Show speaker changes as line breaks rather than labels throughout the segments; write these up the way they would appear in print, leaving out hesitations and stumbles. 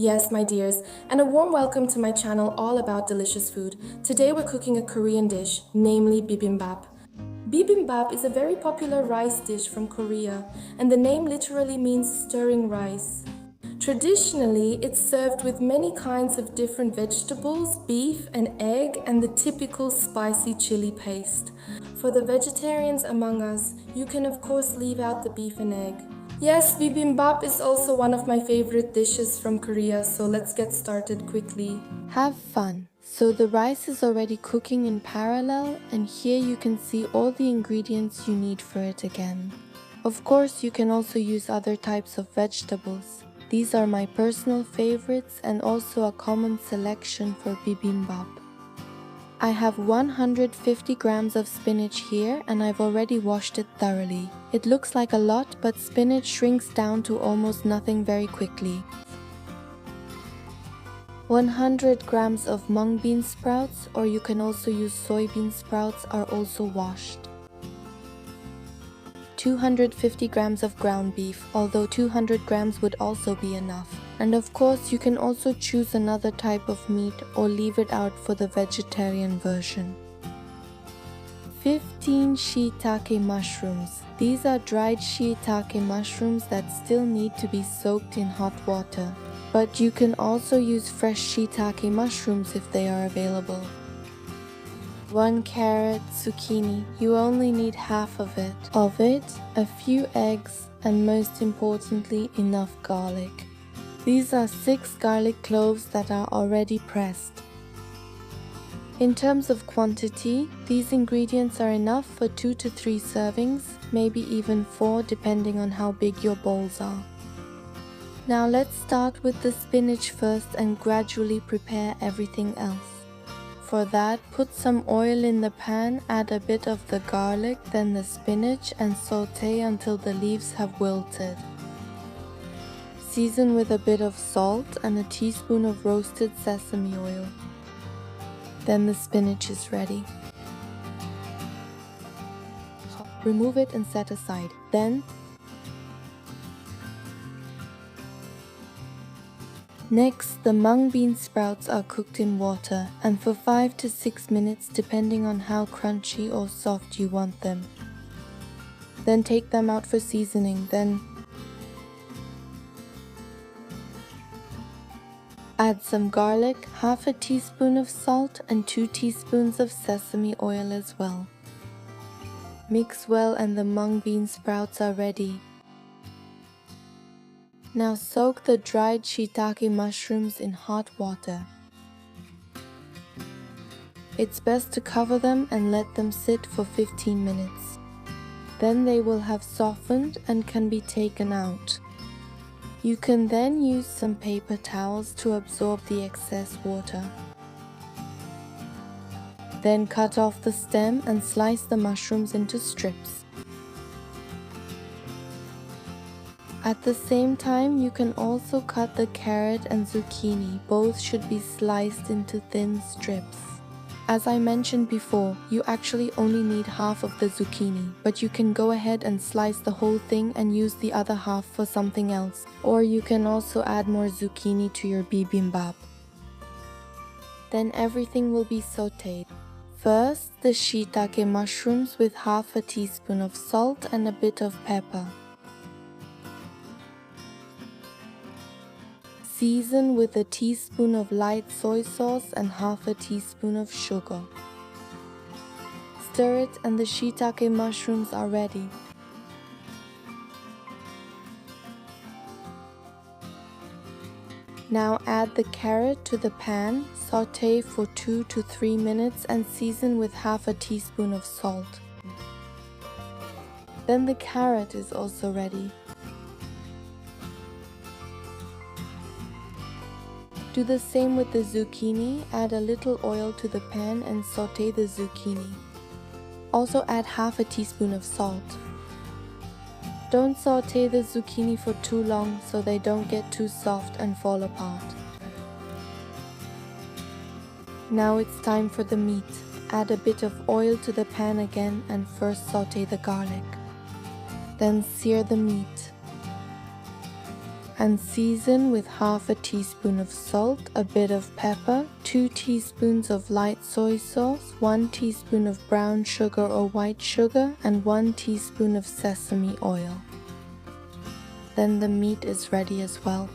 Yes, my dears, and a warm welcome to my channel all about delicious food. Today we're cooking a Korean dish, namely bibimbap. Bibimbap is a very popular rice dish from Korea, and the name literally means stirring rice. Traditionally, it's served with many kinds of different vegetables, beef and egg, and the typical spicy chili paste. For the vegetarians among us, you can of course leave out the beef and egg. Yes, bibimbap is also one of my favorite dishes from Korea, so let's get started quickly.
Have fun! So the rice is already cooking in parallel, and here you can see all the ingredients you need for it again. Of course, you can also use other types of vegetables. These are my personal favorites and also a common selection for bibimbap. I have 150 grams of spinach here and I've already washed it thoroughly. It looks like a lot, but spinach shrinks down to almost nothing very quickly. 100 grams of mung bean sprouts, or you can also use soybean sprouts, are also washed. 250 grams of ground beef, although 200 grams would also be enough. And of course, you can also choose another type of meat or leave it out for the vegetarian version. 15 shiitake mushrooms. These are dried shiitake mushrooms that still need to be soaked in hot water. But you can also use fresh shiitake mushrooms if they are available. 1 carrot, zucchini, you only need half of it. A few eggs, and most importantly, enough garlic. These are 6 garlic cloves that are already pressed. In terms of quantity, these ingredients are enough for 2 to 3 servings, maybe even 4 depending on how big your bowls are. Now let's start with the spinach first and gradually prepare everything else. For that, put some oil in the pan, add a bit of the garlic, then the spinach, and saute until the leaves have wilted. Season with a bit of salt and a teaspoon of roasted sesame oil. Then the spinach is ready. Remove it and set aside. Then, next, the mung bean sprouts are cooked in water and for 5 to 6 minutes depending on how crunchy or soft you want them. Then take them out for seasoning. Then add some garlic, half a teaspoon of salt and 2 teaspoons of sesame oil as well. Mix well and the mung bean sprouts are ready. Now soak the dried shiitake mushrooms in hot water. It's best to cover them and let them sit for 15 minutes. Then they will have softened and can be taken out. You can then use some paper towels to absorb the excess water. Then cut off the stem and slice the mushrooms into strips. At the same time, you can also cut the carrot and zucchini. Both should be sliced into thin strips. As I mentioned before, you actually only need half of the zucchini, but you can go ahead and slice the whole thing and use the other half for something else. Or you can also add more zucchini to your bibimbap. Then everything will be sauteed. First, the shiitake mushrooms with half a teaspoon of salt and a bit of pepper. Season with a teaspoon of light soy sauce and half a teaspoon of sugar. Stir it and the shiitake mushrooms are ready. Now add the carrot to the pan, saute for 2 to 3 minutes and season with half a teaspoon of salt. Then the carrot is also ready. Do the same with the zucchini, add a little oil to the pan and saute the zucchini. Also add half a teaspoon of salt. Don't saute the zucchini for too long so they don't get too soft and fall apart. Now it's time for the meat. Add a bit of oil to the pan again and first saute the garlic. Then sear the meat. and season with half a teaspoon of salt, a bit of pepper, 2 teaspoons of light soy sauce, 1 teaspoon of brown sugar or white sugar, and 1 teaspoon of sesame oil. Then the meat is ready as well.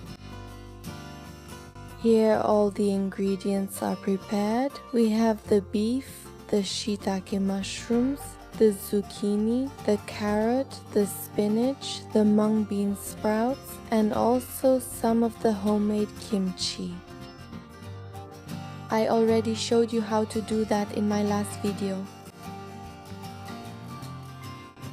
Here all the ingredients are prepared. We have the beef, the shiitake mushrooms, the zucchini, the carrot, the spinach, the mung bean sprouts, and also some of the homemade kimchi. I already showed you how to do that in my last video.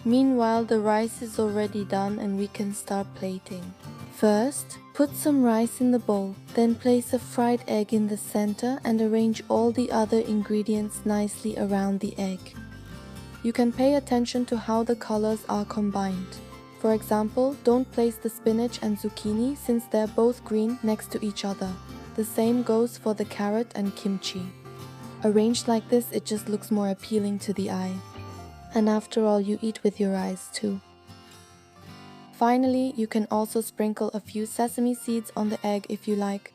Meanwhile, the rice is already done and we can start plating. First, put some rice in the bowl, then place a fried egg in the center and arrange all the other ingredients nicely around the egg. You can pay attention to how the colors are combined. For example, don't place the spinach and zucchini since they're both green next to each other. The same goes for the carrot and kimchi. Arranged like this, it just looks more appealing to the eye. And after all, you eat with your eyes too. Finally, you can also sprinkle a few sesame seeds on the egg if you like.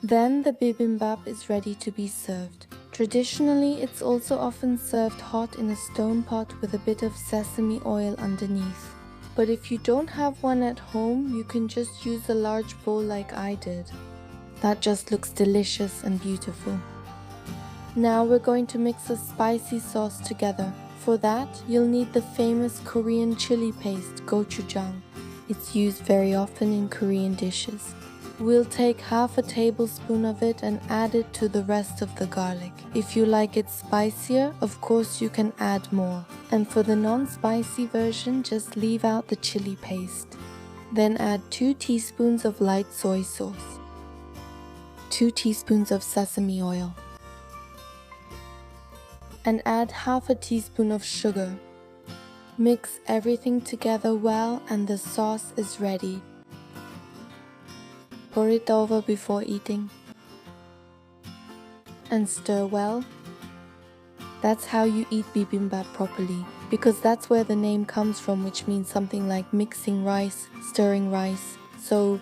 Then the bibimbap is ready to be served. Traditionally, it's also often served hot in a stone pot with a bit of sesame oil underneath. But if you don't have one at home, you can just use a large bowl like I did. That just looks delicious and beautiful. Now we're going to mix a spicy sauce together. For that, you'll need the famous Korean chili paste, gochujang. It's used very often in Korean dishes. We'll take half a tablespoon of it and add it to the rest of the garlic. If you like it spicier, of course you can add more. And for the non-spicy version, just leave out the chili paste. Then add 2 teaspoons of light soy sauce, 2 teaspoons of sesame oil, and add half a teaspoon of sugar. Mix everything together well and the sauce is ready. Pour it over before eating and stir well. That's how you eat bibimbap properly, because that's where the name comes from, which means something like mixing rice, stirring rice. So,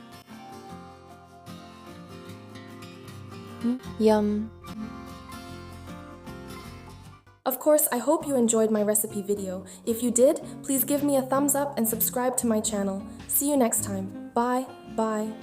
yum.
Of course, I hope you enjoyed my recipe video. If you did, please give me a thumbs up and subscribe to my channel. See you next time. Bye. Bye.